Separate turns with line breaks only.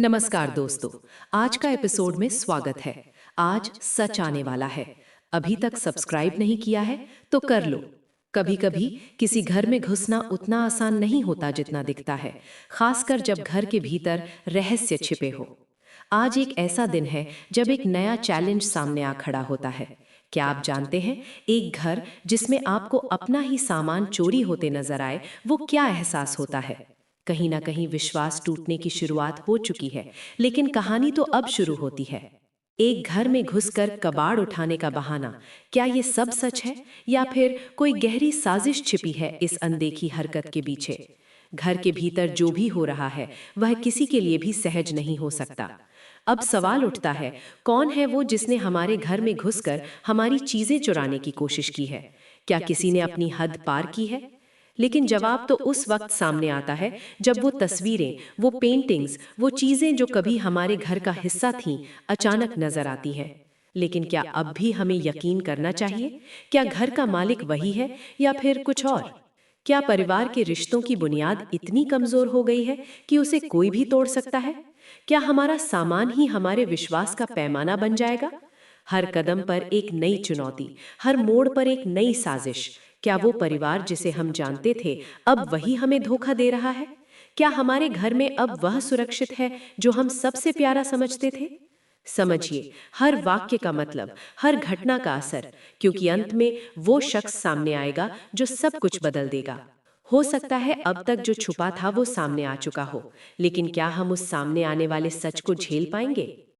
नमस्कार दोस्तों। आज का एपिसोड में स्वागत है। आज सच आने वाला है। अभी तक सब्सक्राइब नहीं किया है तो कर लो। कभी कभी किसी घर में घुसना उतना आसान नहीं होता जितना दिखता है, खासकर जब घर के भीतर रहस्य छिपे हो। आज एक ऐसा दिन है जब एक नया चैलेंज सामने आ खड़ा होता है। क्या आप जानते हैं, एक घर जिसमें आपको अपना ही सामान चोरी होते नजर आए, वो क्या एहसास होता है? कहीं ना कहीं विश्वास टूटने की शुरुआत हो चुकी है, लेकिन कहानी तो अब शुरू होती है। एक घर में घुसकर कबाड़ उठाने का बहाना, क्या ये सब सच है या फिर कोई गहरी साजिश छिपी है इस अनदेखी हरकत के पीछे? घर के भीतर जो भी हो रहा है वह किसी के लिए भी सहज नहीं हो सकता। अब सवाल उठता है, कौन है वो जिसने हमारे घर में घुसकर हमारी चीजें चुराने की कोशिश की है? क्या किसी ने अपनी हद पार की है? लेकिन जवाब तो उस वक्त सामने आता है जब वो तस्वीरें, वो पेंटिंग्स, वो चीजें जो कभी हमारे घर का हिस्सा थीं, अचानक नजर आती हैं। लेकिन क्या अब भी हमें यकीन करना चाहिए? क्या घर का मालिक वही है या फिर कुछ और? क्या परिवार के रिश्तों की बुनियाद इतनी कमजोर हो गई है कि उसे कोई भी तोड़ सकता है? क्या हमारा सामान ही हमारे विश्वास का पैमाना बन जाएगा? हर कदम पर एक नई चुनौती, हर मोड़ पर एक नई साजिश। क्या वो परिवार जिसे हम जानते थे अब वही हमें धोखा दे रहा है? क्या हमारे घर में अब वह सुरक्षित है जो हम सबसे प्यारा समझते थे? समझिए, हर वाक्य का मतलब, हर घटना का असर, क्योंकि अंत में वो शख्स सामने आएगा जो सब कुछ बदल देगा। हो सकता है अब तक जो छुपा था वो सामने आ चुका हो, लेकिन क्या हम उस सामने आने वाले सच को झेल पाएंगे?